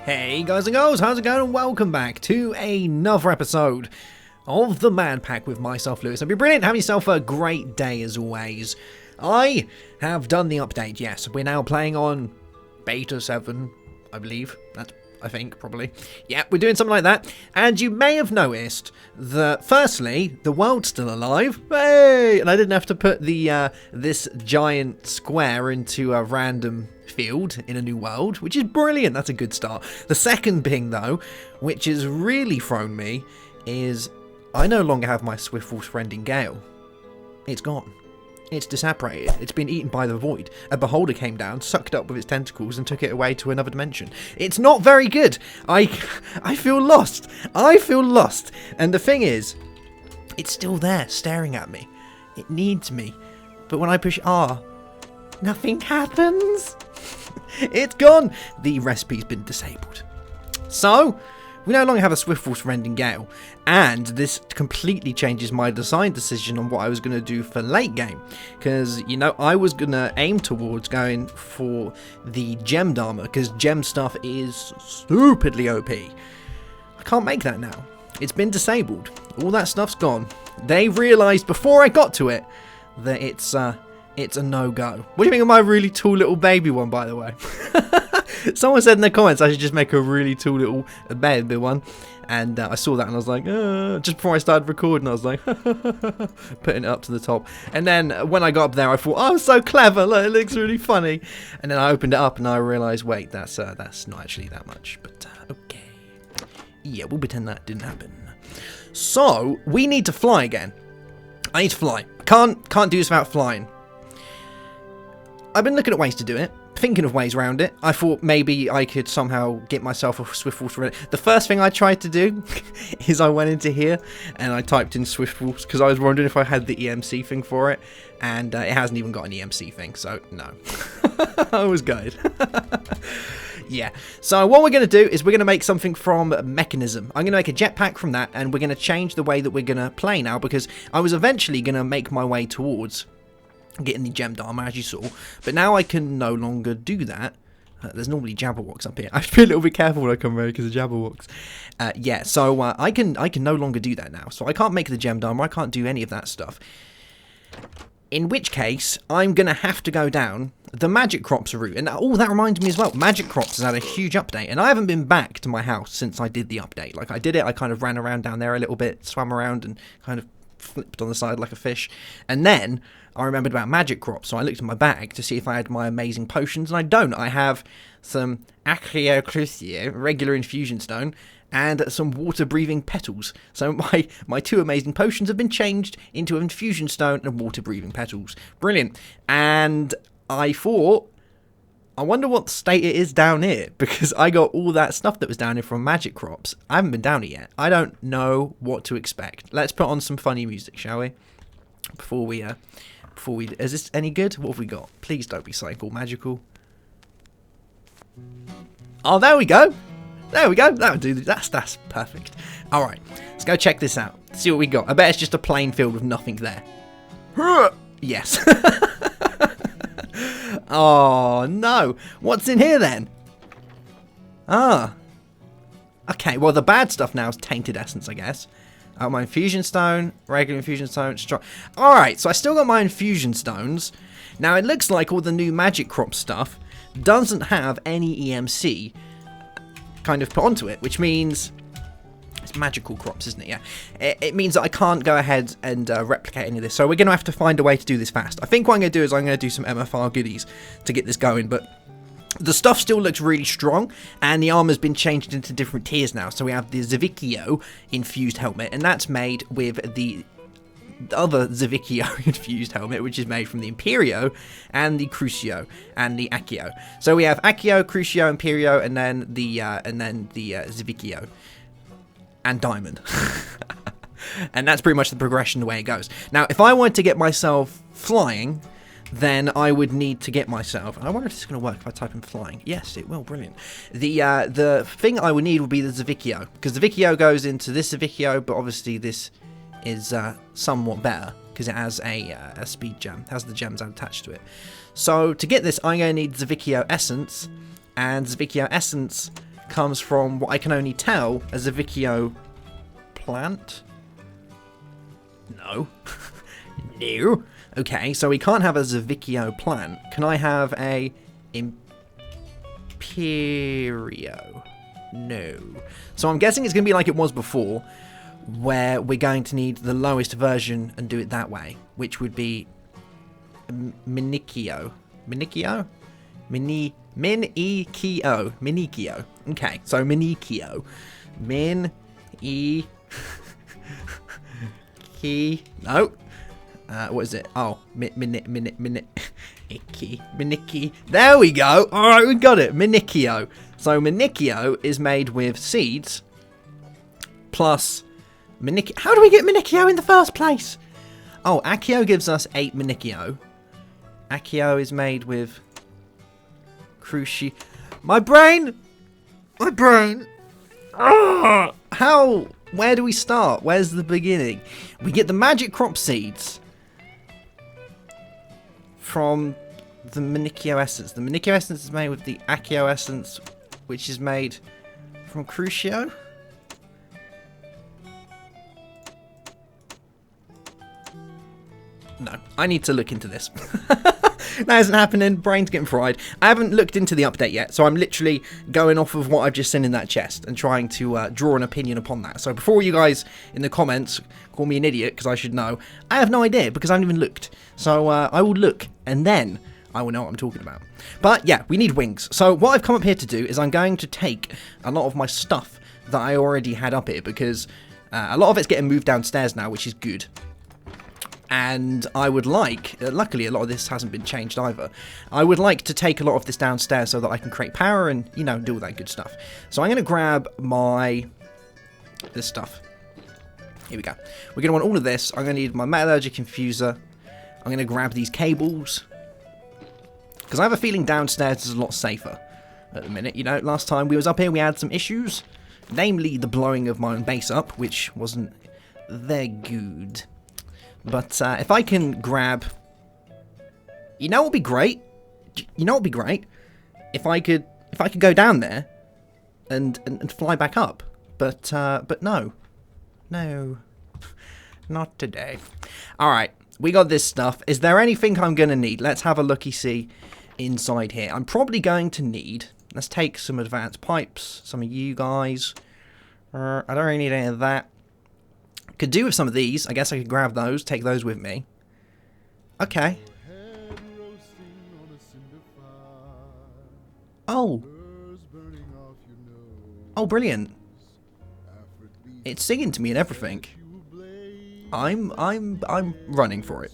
Hey guys and girls, how's it going? And welcome back to another episode of the MadPack with myself, Lewis. Hope you're brilliant. Have yourself a great day as always. I have done the update, yes. We're now playing on Beta 7, I believe. I think, probably. Yeah, we're doing something like that. And you may have noticed that, firstly, the world's still alive. Hey! And I didn't have to put the this giant square into a random field in a new world, which is brilliant. That's a good start. The second thing, though, which has really thrown me, is I no longer have my Swiftwater friending Gale. It's gone. It's disapparated. It's been eaten by the void. A beholder came down, sucked it up with its tentacles, and took it away to another dimension. It's not very good. I feel lost. I feel lost. And the thing is, it's still there, staring at me. It needs me. But when I push R, nothing happens. It's gone. The recipe's been disabled. So we no longer have a Swiftwater rending Gale, and this completely changes my design decision on what I was going to do for late game, because, you know, I was going to aim towards going for the gemmed armor, because gem stuff is stupidly OP. I can't make that now. It's been disabled. All that stuff's gone. They realised before I got to it that it's a no-go. What do you think of my really tall little baby one, by the way? Someone said in the comments I should just make a really tall little baby one, and I saw that and I was like, just before I started recording, I was like, putting it up to the top. And then when I got up there, I thought, oh, so clever, look, it looks really funny. And then I opened it up and I realised, wait, that's not actually that much, but okay. Yeah, we'll pretend that didn't happen. So we need to fly again. I need to fly. Can't do this without flying. I've been looking at ways to do it, thinking of ways around it. I thought maybe I could somehow get myself a Swiftwater. The first thing I tried to do is I went into here and I typed in Swiftwater because I was wondering if I had the EMC thing for it, and it hasn't even got an EMC thing, so no. I was gutted. Yeah, so what we're going to do is we're going to make something from Mechanism. I'm going to make a jetpack from that, and we're going to change the way that we're going to play now, because I was eventually going to make my way towards getting the gemmed armor, as you saw, but now I can no longer do that. There's normally Jabberwocks up here. I have to be a little bit careful when I come around because of Jabberwocks. Yeah, so I can no longer do that now. So I can't make the gemmed armor. I can't do any of that stuff. In which case, I'm going to have to go down the Magic Crops route. And oh, that reminds me as well, Magic Crops has had a huge update, and I haven't been back to my house since I did the update. Like, I did it, I kind of ran around down there a little bit, swam around and kind of flipped on the side like a fish, and then I remembered about Magic Crops, so I looked in my bag to see if I had my amazing potions, and I don't. I have some Accio Crucio, regular infusion stone, and some water-breathing petals. So my two amazing potions have been changed into infusion stone and water-breathing petals. Brilliant. And I thought, I wonder what state it is down here, because I got all that stuff that was down here from Magic Crops. I haven't been down it yet. I don't know what to expect. Let's put on some funny music, shall we? Before we, is this any good? What have we got? Please don't be psycho magical. Oh, there we go. There we go. That'll do. That's perfect. All right, let's go check this out. See what we got. I bet it's just a plain field with nothing there. Yes. Oh no. What's in here then? Ah. Okay. Well, the bad stuff now is tainted essence, I guess. My infusion stone, regular infusion stone, strong. Alright, so I still got my infusion stones. Now, it looks like all the new Magic Crop stuff doesn't have any EMC kind of put onto it, which means it's magical crops, isn't it? Yeah. It means that I can't go ahead and replicate any of this. So we're going to have to find a way to do this fast. I think what I'm going to do is I'm going to do some MFR goodies to get this going, but the stuff still looks really strong, and the armor's been changed into different tiers now. So we have the Zavicchio infused helmet, and that's made with the other Zavicchio infused helmet, which is made from the Imperio and the Crucio and the Accio. So we have Accio, Crucio, Imperio, and then the Zavicchio and Diamond. And that's pretty much the progression, the way it goes. Now, if I wanted to get myself flying, then I would need to get myself. I wonder if this is going to work if I type in flying. Yes, it will. Brilliant. The thing I would need would be the Zavicchio, because the Zavicchio goes into this Zavicchio, but obviously this is somewhat better because it has a speed gem. It has the gems attached to it. So to get this, I'm going to need Zavicchio Essence, and Zavicchio Essence comes from what I can only tell as a Vicchio plant. No. No. Okay, so we can't have a Zavicchio plant. Can I have a Imperio? No. So I'm guessing it's going to be like it was before, where we're going to need the lowest version and do it that way, which would be Minikio. Minikio? Minikio. Minikio. Okay, so Minikio. No. What is it? Oh, Miniki. There we go. All right, we got it. Minikio. So Minikio is made with seeds plus Minikio. How do we get Minikio in the first place? Oh, Accio gives us 8 Minikio. Accio is made with Cruci. My brain. Oh, how? Where do we start? Where's the beginning? We get the magic crop seeds from the Minikio essence. The Minikio essence is made with the Accio essence, which is made from Crucio. No, I need to look into this. That isn't happening. Brain's getting fried. I haven't looked into the update yet, so I'm literally going off of what I've just seen in that chest and trying to draw an opinion upon that. So before you guys in the comments call me an idiot because I should know, I have no idea because I haven't even looked. So I will look and then I will know what I'm talking about. But yeah, we need wings. So what I've come up here to do is I'm going to take a lot of my stuff that I already had up here because a lot of it's getting moved downstairs now, which is good. And I would like, luckily a lot of this hasn't been changed either, I would like to take a lot of this downstairs so that I can create power and, you know, do all that good stuff. So I'm going to grab this stuff. Here we go. We're going to want all of this. I'm going to need my metallurgic infuser. I'm going to grab these cables. Because I have a feeling downstairs is a lot safer at the minute. You know, last time we was up here we had some issues. Namely the blowing of my own base up, which wasn't very good. But if I can grab, you know, what would be great. You know, what would be great if I could go down there and fly back up. But no, not today. All right, we got this stuff. Is there anything I'm gonna need? Let's have a looky see inside here. I'm probably going to need. Let's take some advanced pipes. Some of you guys. I don't really need any of that. Could do with some of these. I guess I could grab those, take those with me. Okay. Oh. Oh, brilliant. It's singing to me and everything. I'm running for it.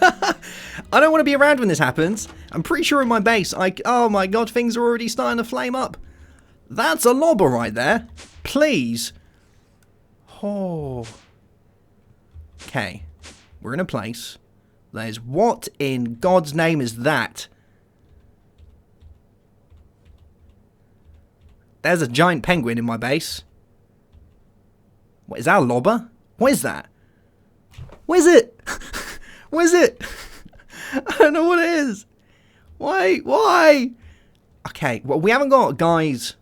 I don't want to be around when this happens. I'm pretty sure in my base, oh my god, things are already starting to flame up. That's a lobber right there. Please. Oh. Okay, we're in a place. There's what in God's name is that? There's a giant penguin in my base. What is that, a lobber? What is that? What is it? What is it? I don't know what it is. Why? Okay, well, we haven't got guys.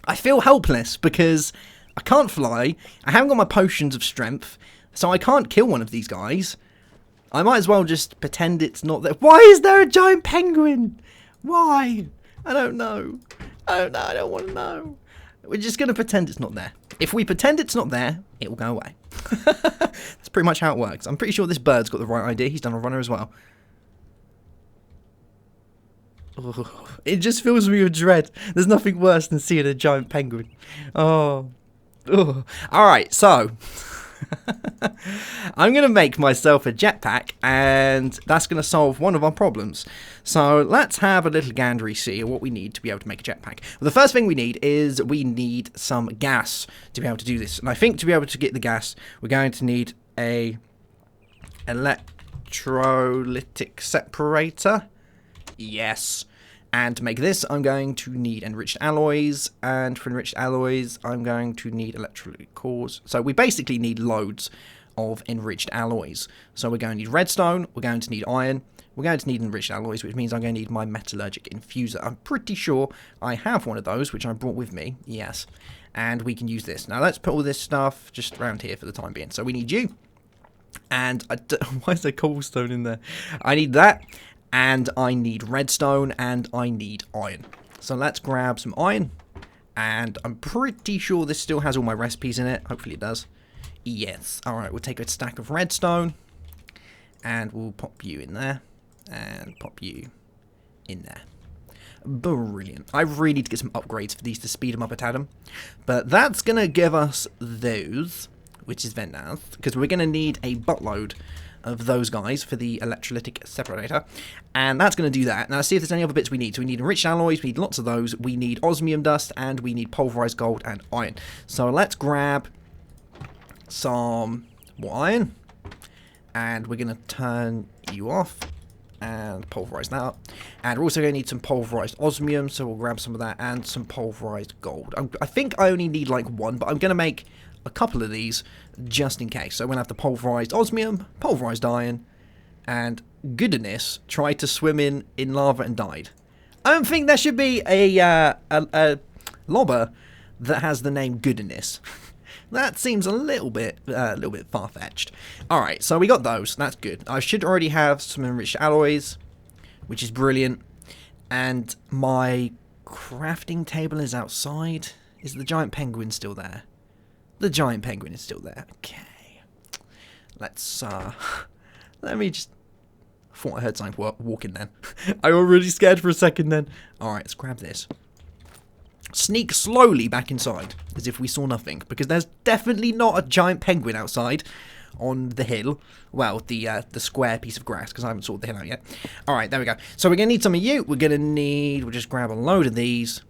I feel helpless because I can't fly. I haven't got my potions of strength. So I can't kill one of these guys. I might as well just pretend it's not there. Why is there a giant penguin? Why? I don't know. I don't want to know. We're just going to pretend it's not there. If we pretend it's not there, it will go away. That's pretty much how it works. I'm pretty sure this bird's got the right idea. He's done a runner as well. Oh, it just fills me with dread. There's nothing worse than seeing a giant penguin. Oh. Alright, so I'm going to make myself a jetpack, and that's going to solve one of our problems. So let's have a little gandery see what we need to be able to make a jetpack. Well, the first thing we need is we need some gas to be able to do this. And I think to be able to get the gas, we're going to need a electrolytic separator. Yes. And to make this, I'm going to need enriched alloys, and for enriched alloys, I'm going to need electrolytic cores. So we basically need loads of enriched alloys. So we're going to need redstone, we're going to need iron, we're going to need enriched alloys, which means I'm going to need my metallurgic infuser. I'm pretty sure I have one of those, which I brought with me. Yes. And we can use this. Now, let's put all this stuff just around here for the time being. So we need you. And why is there cobblestone in there? I need that. And I need redstone. And I need iron. So let's grab some iron. And I'm pretty sure this still has all my recipes in it. Hopefully it does. Yes. Alright, we'll take a stack of redstone. And we'll pop you in there. And pop you in there. Brilliant. I really need to get some upgrades for these to speed them up a tad. But that's going to give us those, which is very nice. Because we're going to need a buttload of those guys for the electrolytic separator, and that's going to do that. Now let's see if there's any other bits we need. So we need enriched alloys, we need lots of those, we need osmium dust, and we need pulverized gold and iron. So let's grab some more iron, and we're going to turn you off and pulverize that up. And we're also going to need some pulverized osmium, so we'll grab some of that, and some pulverized gold. I think I only need like one, but I'm going to make a couple of these just in case. So I'm going to have the pulverized osmium, pulverized iron, and goodness, tried to swim in lava and died. I don't think there should be a lobber that has the name goodness. That seems a little bit far-fetched. Alright, so we got those. That's good. I should already have some enriched alloys, which is brilliant. And my crafting table is outside. Is the giant penguin still there? The giant penguin is still there. Okay. Let's, let me just... I thought I heard something walking then. I was really scared for a second then. Alright, let's grab this. Sneak slowly back inside, as if we saw nothing. Because there's definitely not a giant penguin outside on the hill. Well, the square piece of grass, because I haven't sorted the hill out yet. Alright, there we go. So we're going to need some of you. We're going to need... We'll just grab a load of these.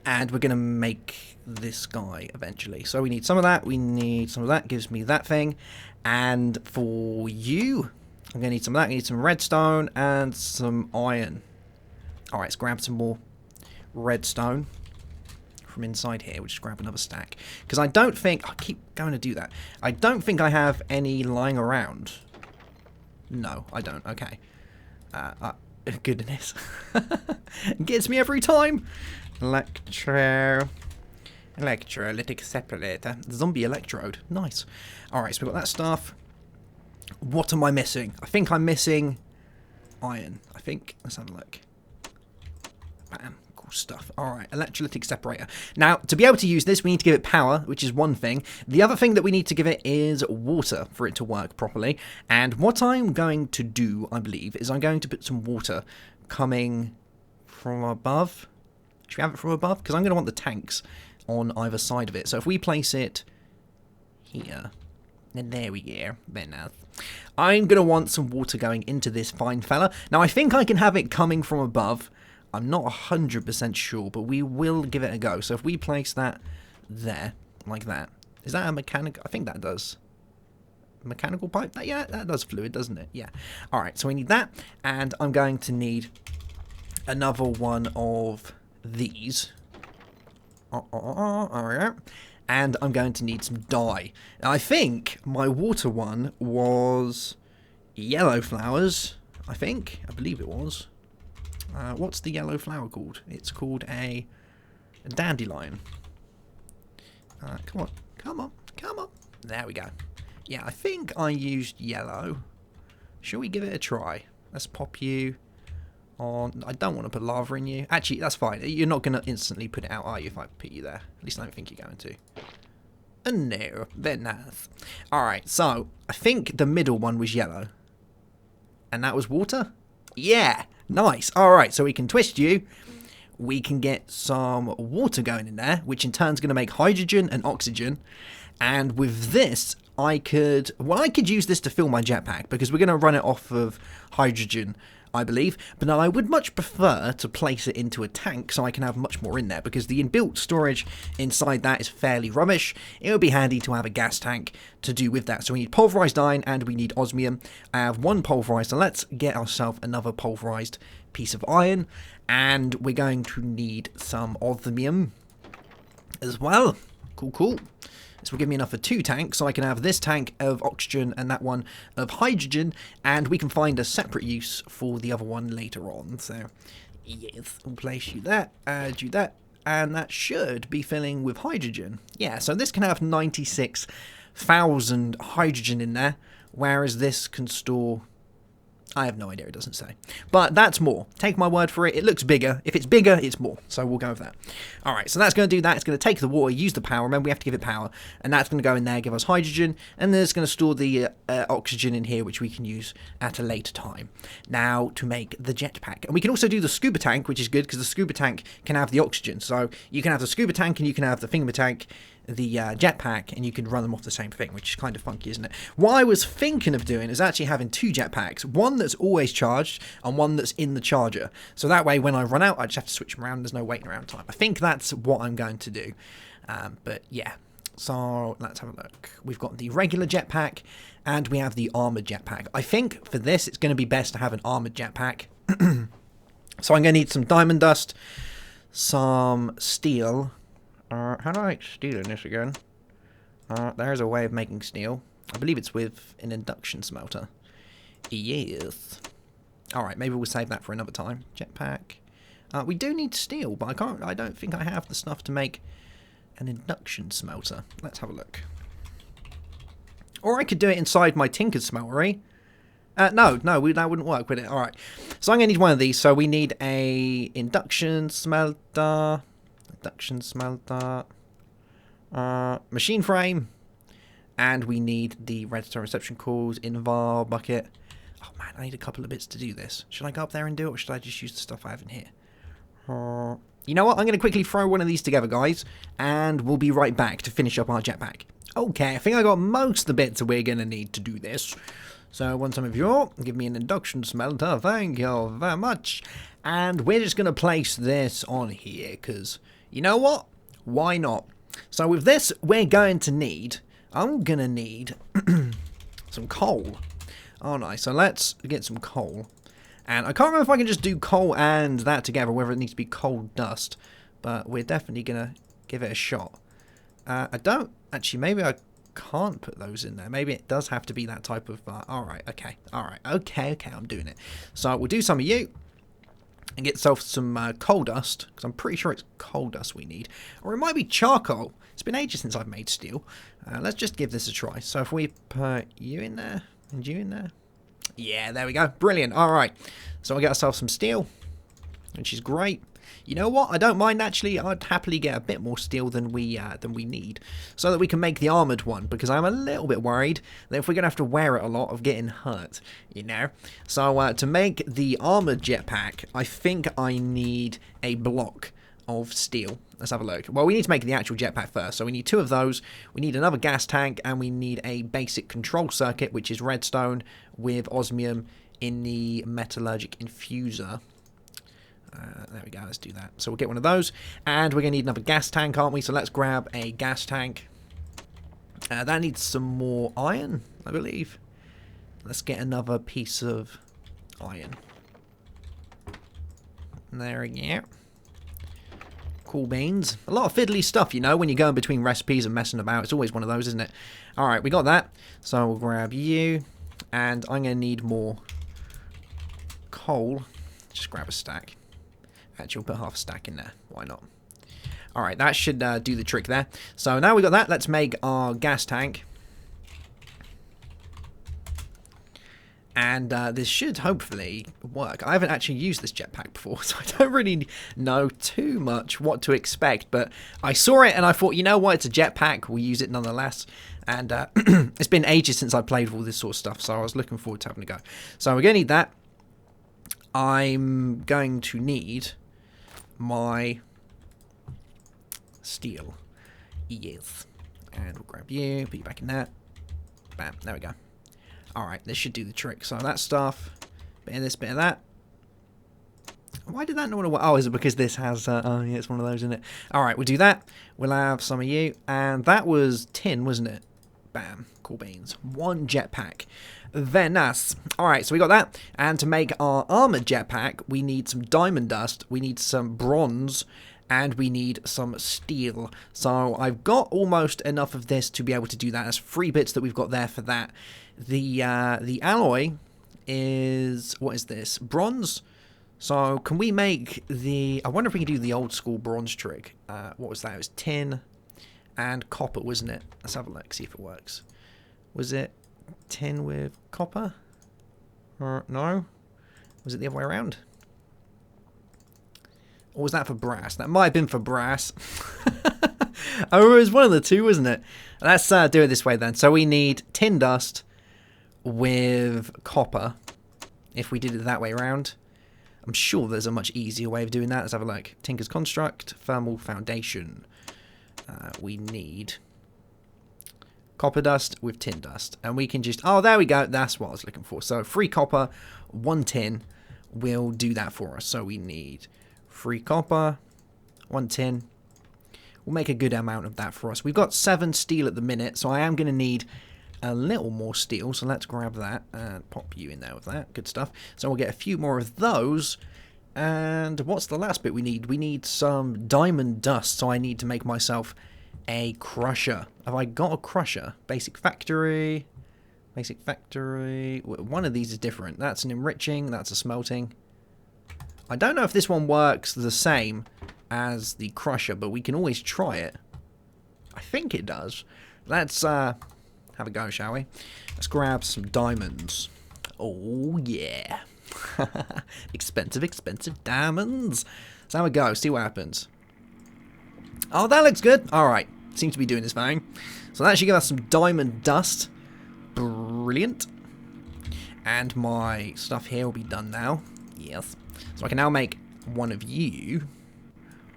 And we're going to make this guy eventually. So we need some of that. We need some of that. Gives me that thing. And for you, I'm going to need some of that. I need some redstone and some iron. Alright, let's grab some more redstone from inside here. We'll just grab another stack. Because I don't think... I keep going to do that. I don't think I have any lying around. No, I don't. Okay. Goodness. Gets me every time. Electrolytic separator. Zombie electrode. Nice. Alright, so we've got that stuff. What am I missing? I think I'm missing iron. I think. Let's have a look. Bam. Cool stuff. Alright, electrolytic separator. Now, to be able to use this, we need to give it power, which is one thing. The other thing that we need to give it is water for it to work properly. And what I'm going to do, I believe, is I'm going to put some water coming from above. Should we have it from above? Because I'm going to want the tanks on either side of it. So if we place it here, then there we go. Then I'm going to want some water going into this fine fella. Now I think I can have it coming from above. I'm not 100% sure, but we will give it a go. So if we place that there, like that. Is that a mechanical? I think that does. Mechanical pipe? Yeah, that does fluid, doesn't it? Yeah. Alright, so we need that. And I'm going to need another one of these. And I'm going to need some dye. Now, I think my water one was yellow flowers. I believe it was. What's the yellow flower called? It's called a dandelion. Come on. There we go. Yeah, I think I used yellow. Shall we give it a try? Let's pop you on. I don't want to put lava in you. Actually, that's fine. You're not going to instantly put it out, are you, if I put you there? At least I don't think you're going to. No, very nice. Alright, so I think the middle one was yellow. And that was water? Yeah, nice. Alright, so we can twist you. We can get some water going in there, which in turn is going to make hydrogen and oxygen. And with this, I could use this to fill my jetpack, because we're going to run it off of hydrogen, I believe. But now I would much prefer to place it into a tank so I can have much more in there, because the inbuilt storage inside that is fairly rubbish. It would be handy to have a gas tank to do with that. So we need pulverized iron and we need osmium. I have one pulverized, so let's get ourselves another pulverized piece of iron. And we're going to need some osmium as well. Cool. This will give me enough for 2 tanks, so I can have this tank of oxygen and that one of hydrogen, and we can find a separate use for the other one later on. So, yes, we'll place you there, add you that, and that should be filling with hydrogen. Yeah, so this can have 96,000 hydrogen in there, whereas this can store... I have no idea, it doesn't say. But that's more. Take my word for it. It looks bigger. If it's bigger, it's more. So we'll go with that. Alright, so that's going to do that. It's going to take the water, use the power. Remember, we have to give it power. And that's going to go in there, give us hydrogen. And then it's going to store the oxygen in here, which we can use at a later time. Now, to make the jetpack. And we can also do the scuba tank, which is good, because the scuba tank can have the oxygen. So you can have the scuba tank, and you can have the finger tank, the jetpack, and you can run them off the same thing, which is kind of funky, isn't it? What I was thinking of doing is actually having 2 jetpacks, one that's always charged and one that's in the charger, so that way when I run out I just have to switch them around. There's no waiting around time. I think that's what I'm going to do, but yeah, so let's have a look. We've got the regular jetpack and we have the armored jetpack. I think for this it's going to be best to have an armored jetpack. So I'm going to need some diamond dust, some steel. How do I make steel in this again? There's a way of making steel. I believe it's with an induction smelter. Yes. Alright, maybe we'll save that for another time. Jetpack. We do need steel, but I don't think I have the stuff to make an induction smelter. Let's have a look. Or I could do it inside my tinker's smeltery. No, that wouldn't work, would it? Alright. So I'm going to need one of these. So we need a induction smelter... machine frame, and we need the redstone reception cores, invar bucket. Oh man, I need a couple of bits to do this. Should I go up there and do it, or should I just use the stuff I have in here? You know what, I'm going to quickly throw one of these together, guys, and we'll be right back to finish up our jetpack. Okay, I think I got most of the bits that we're going to need to do this. So once some of you give me an induction smelter, thank you very much. And we're just going to place this on here, because you know what? Why not? So with this, we're going to need... I'm going to need some coal. Oh, nice. So let's get some coal. And I can't remember if I can just do coal and that together, whether it needs to be coal dust. But we're definitely going to give it a shot. I don't... Actually, maybe I can't put those in there. Maybe it does have to be that type of... Alright, okay. Alright, okay, I'm doing it. So we'll do some of you. And get yourself some coal dust, because I'm pretty sure it's coal dust we need. Or it might be charcoal. It's been ages since I've made steel. Let's just give this a try. So if we put you in there, and you in there. Yeah, there we go. Brilliant. Alright. So we'll get ourselves some steel, which is great. You know what? I don't mind, actually. I'd happily get a bit more steel than we need, so that we can make the armoured one, because I'm a little bit worried that if we're going to have to wear it a lot of getting hurt, you know? So to make the armoured jetpack, I think I need a block of steel. Let's have a look. Well, we need to make the actual jetpack first, so we need 2 of those. We need another gas tank, and we need a basic control circuit, which is redstone with osmium in the metallurgic infuser. There we go, let's do that. So we'll get one of those, and we're going to need another gas tank, aren't we? So let's grab a gas tank. That needs some more iron, I believe. Let's get another piece of iron. There we go. Cool beans. A lot of fiddly stuff, you know, when you're going between recipes and messing about. It's always one of those, isn't it? Alright, we got that. So we'll grab you, and I'm going to need more coal. Just grab a stack. Actually, we'll put half a stack in there. Why not? Alright, that should do the trick there. So now we've got that, let's make our gas tank. And this should hopefully work. I haven't actually used this jetpack before, so I don't really know too much what to expect. But I saw it and I thought, you know what, it's a jetpack. We'll use it nonetheless. And it's been ages since I played with all this sort of stuff, so I was looking forward to having a go. So we're going to need that. I'm going to need my steel. Yes. And we'll grab you, put you back in that. Bam, there we go. Alright, this should do the trick. So that stuff, bit of this, bit of that. Why did that not want to work? Oh, is it because this has, oh yeah, it's one of those, isn't it? Alright, we'll do that. We'll have some of you. And that was tin, wasn't it? Bam, cool beans. 1 jetpack. Very nice. Alright, so we got that. And to make our armored jetpack, we need some diamond dust, we need some bronze, and we need some steel. So I've got almost enough of this to be able to do that. There's 3 bits that we've got there for that. The alloy is, what is this? Bronze. So can we make the, I wonder if we can do the old school bronze trick. What was that? It was tin and copper, wasn't it? Let's have a look, see if it works. Was it tin with copper? Or no? Was it the other way around? Or was that for brass? That might have been for brass. Oh, it was one of the two, wasn't it? Let's do it this way then. So we need tin dust with copper. If we did it that way around. I'm sure there's a much easier way of doing that. Let's have a look. Tinker's Construct, Thermal Foundation. We need copper dust with tin dust. And we can just... Oh, there we go. That's what I was looking for. So 3 copper, 1 tin will do that for us. So we need 3 copper, 1 tin. We'll make a good amount of that for us. We've got 7 steel at the minute, so I am going to need a little more steel. So let's grab that and pop you in there with that. Good stuff. So we'll get a few more of those. And what's the last bit we need? We need some diamond dust, so I need to make myself a crusher. Have I got a crusher? Basic factory. Basic factory. One of these is different. That's an enriching. That's a smelting. I don't know if this one works the same as the crusher, but we can always try it. I think it does. Let's have a go, shall we? Let's grab some diamonds. Oh, yeah. Expensive, expensive diamonds. Let's have a go, see what happens. Oh, that looks good. Alright, seems to be doing this fine. So that should give us some diamond dust. Brilliant. And my stuff here will be done now. Yes. So I can now make one of you.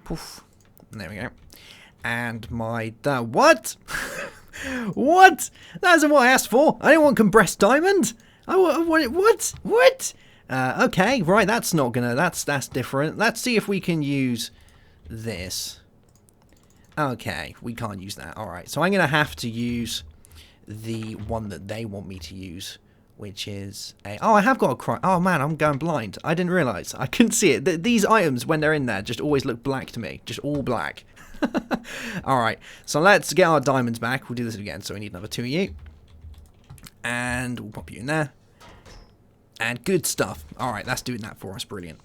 Poof. There we go. And my... what? What? That isn't what I asked for. I didn't want compressed diamond. I want what? What? Okay, right. That's not gonna. That's different. Let's see if we can use this. Okay, we can't use that. All right. So I'm gonna have to use the one that they want me to use, which is a... Oh, I have got a cry. Oh man, I'm going blind. I didn't realize. I couldn't see it. These items, when they're in there, just always look black to me. Just all black. Alright, so let's get our diamonds back. We'll do this again. So we need another 2 of you. And we'll pop you in there. And good stuff. Alright, that's doing that for us. Brilliant.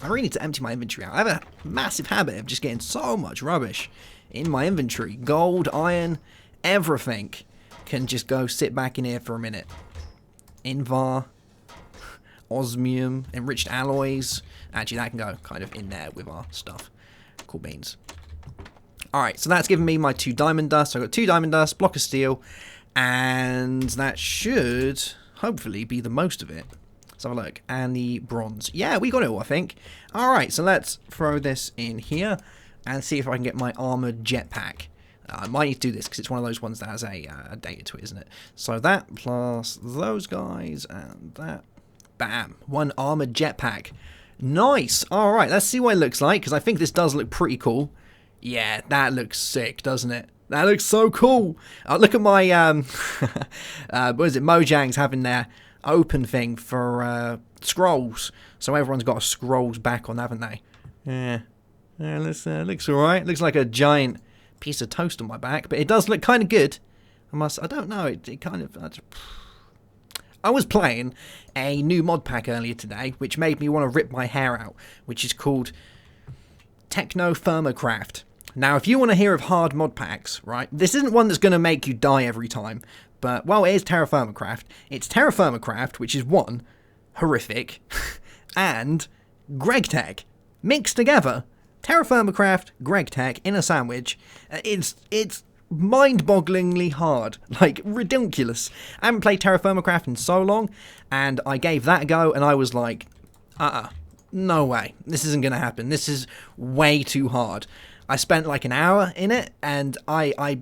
I really need to empty my inventory out. I have a massive habit of just getting so much rubbish in my inventory. Gold, iron, everything can just go sit back in here for a minute. Invar, osmium, enriched alloys. Actually, that can go kind of in there with our stuff. Cool beans. Alright, so that's given me my 2 diamond dust. So I've got 2 diamond dust, block of steel, and that should hopefully be the most of it. Let's have a look. And the bronze. Yeah, we got it all, I think. Alright, so let's throw this in here and see if I can get my armored jetpack. I might need to do this because it's one of those ones that has a data to it, isn't it? So that plus those guys and that. Bam. 1 armored jetpack. Nice. Alright, let's see what it looks like because I think this does look pretty cool. Yeah, that looks sick, doesn't it? That looks so cool. Look at my, what is it, Mojang's having their open thing for scrolls. So everyone's got a scrolls back on, haven't they? Yeah, looks alright. Looks like a giant piece of toast on my back, but it does look kind of good. I don't know, it kind of... I was playing a new mod pack earlier today, which made me want to rip my hair out, which is called BDCRAFT. Now, if you want to hear of hard mod packs, right, this isn't one that's going to make you die every time, but, well, it is TerraFirmaCraft. It's TerraFirmaCraft, which is 1, horrific, and GregTech, mixed together. TerraFirmaCraft, GregTech, in a sandwich. It's mind-bogglingly hard, like, ridiculous. I haven't played TerraFirmaCraft in so long, and I gave that a go, and I was like, no way, this isn't going to happen. This is way too hard. I spent like an hour in it, and I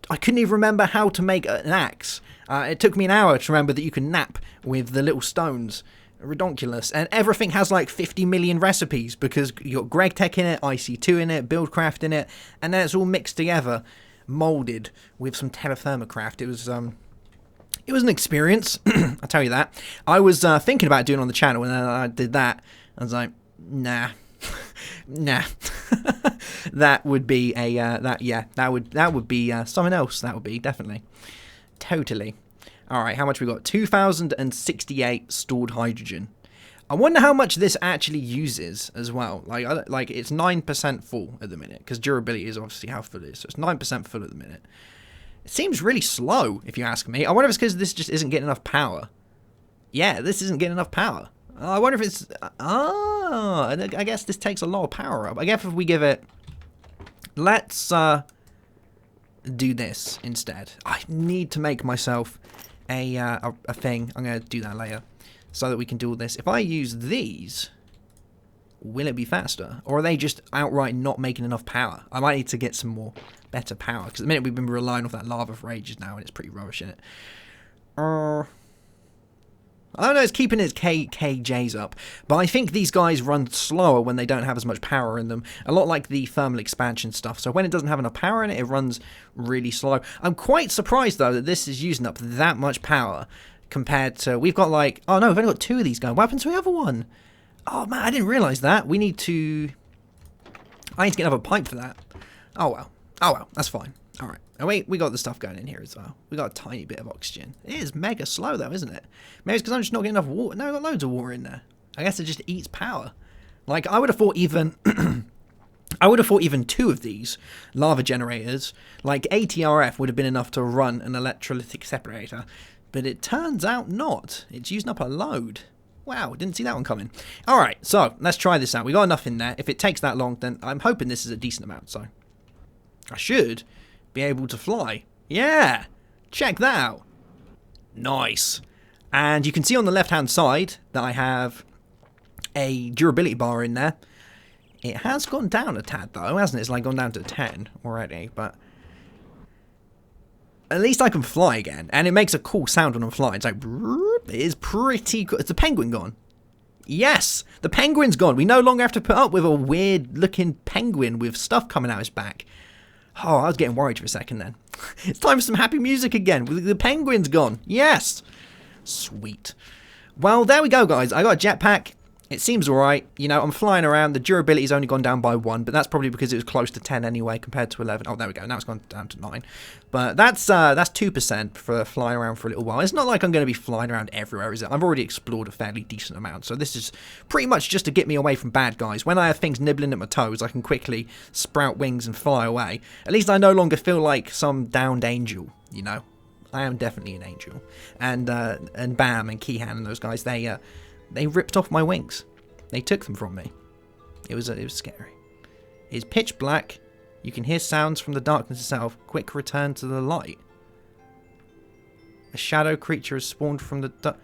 couldn't even remember how to make an axe. It took me an hour to remember that you can nap with the little stones. Ridiculous. And everything has like 50 million recipes because you got GregTech in it, IC2 in it, BuildCraft in it, and then it's all mixed together, molded with some TerraFirmaCraft. It was an experience, I'll tell you that. I was thinking about doing it on the channel, and then I did that. I was like, nah, Nah. That would be a that would be something else. That would be definitely, totally. All right, how much we got? 2,068 stored hydrogen. I wonder how much this actually uses as well. Like it's 9% full at the minute, because durability is obviously how full it is. So it's 9% full at the minute. It seems really slow, if you ask me. I wonder if it's because this just isn't getting enough power. Yeah, this isn't getting enough power. I wonder if it's... I guess this takes a lot of power up. I guess if we give it... Let's do this instead. I need to make myself a thing. I'm going to do that later, so that we can do all this. If I use these, will it be faster? Or are they just outright not making enough power? I might need to get some more better power, because at the minute we've been relying off that lava for ages now, and it's pretty rubbish, isn't it? I don't know, it's keeping its KJs up, but I think these guys run slower when they don't have as much power in them. A lot like the thermal expansion stuff. So when it doesn't have enough power in it, it runs really slow. I'm quite surprised, though, that this is using up that much power compared to... We've got like... Oh, no, we've only got 2 of these going. What happened to the other one? Oh, man, I didn't realise that. We need to... I need to get another pipe for that. Oh, well. Oh, well. That's fine. All right. Oh, wait, we got the stuff going in here as well. We got a tiny bit of oxygen. It is mega slow, though, isn't it? Maybe it's because I'm just not getting enough water. No, I've got loads of water in there. I guess it just eats power. Like, I would have thought even... I would have thought even 2 of these lava generators, like ATRF, would have been enough to run an electrolytic separator. But it turns out not. It's using up a load. Wow, didn't see that one coming. All right, so let's try this out. We got enough in there. If it takes that long, then I'm hoping this is a decent amount. So I should be able to fly. Yeah, check that out. Nice. And you can see on the left-hand side that I have a durability bar in there. It has gone down a tad, though, hasn't it? It's like gone down to 10 already, but at least I can fly again. And it makes a cool sound when I'm flying. It's like, it is pretty cool. Is the penguin gone? Yes, the penguin's gone. We no longer have to put up with a weird-looking penguin with stuff coming out his back. Oh, I was getting worried for a second then. It's time for some happy music again. The penguin's gone. Yes. Sweet. Well, there we go, guys. I got a jetpack. It seems alright. You know, I'm flying around. The durability's only gone down by 1, but that's probably because it was close to 10 anyway compared to 11. Oh, there we go. Now it's gone down to 9. But that's 2% for flying around for a little while. It's not like I'm going to be flying around everywhere, is it? I've already explored a fairly decent amount, so this is pretty much just to get me away from bad guys. When I have things nibbling at my toes, I can quickly sprout wings and fly away. At least I no longer feel like some downed angel, you know? I am definitely an angel. And Bam and Kehan and those guys, they ripped off my wings. They took them from me. It was scary. It's pitch black. You can hear sounds from the darkness itself. Quick return to the light. A shadow creature has spawned from the dark.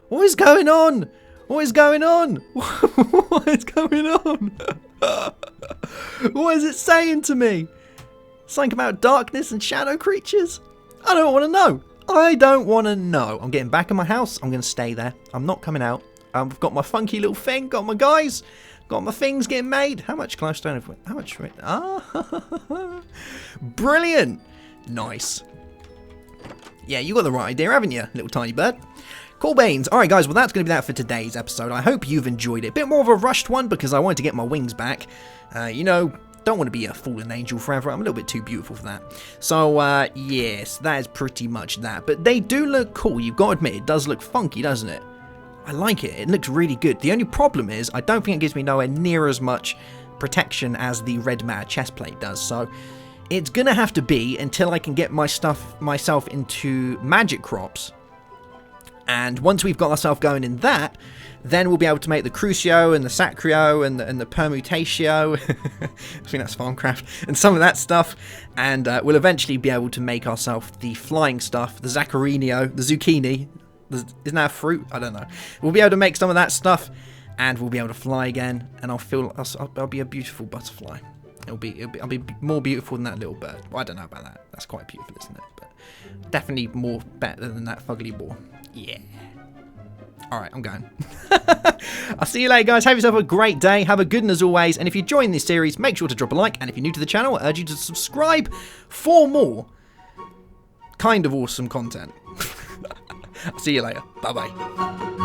What is going on? What is going on? What is going on? What is it saying to me? Something about darkness and shadow creatures? I don't want to know. I don't want to know. I'm getting back in my house. I'm going to stay there. I'm not coming out. I've got my funky little thing. Got my guys. Got my things getting made. How much glowstone have we? How much? Ah, brilliant. Nice. Yeah, you got the right idea, haven't you, little tiny bird? Cool beans. All right, guys. Well, that's going to be that for today's episode. I hope you've enjoyed it. A bit more of a rushed one because I wanted to get my wings back. You know, don't want to be a fallen angel forever. I'm a little bit too beautiful for that. So, yes, that is pretty much that. But they do look cool. You've got to admit, it does look funky, doesn't it? I like it. It looks really good. The only problem is I don't think it gives me nowhere near as much protection as the red matter chest plate does. So it's going to have to be until I can get myself into magic crops. And once we've got ourselves going in that, then we'll be able to make the Crucio and the Sacrio and the Permutatio. I think that's Farmcraft. And some of that stuff. And we'll eventually be able to make ourselves the flying stuff, the Zaccharinio, the Zucchini. Isn't that a fruit? I don't know. We'll be able to make some of that stuff, and we'll be able to fly again, and I'll be a beautiful butterfly. I'll be more beautiful than that little bird. Well, I don't know about that. That's quite beautiful, isn't it? But definitely more better than that fugly boar. Yeah. All right, I'm going. I'll see you later, guys. Have yourself a great day. Have a good one as always. And if you're enjoying this series, make sure to drop a like. And if you're new to the channel, I urge you to subscribe for more kind of awesome content. I'll see you later. Bye-bye.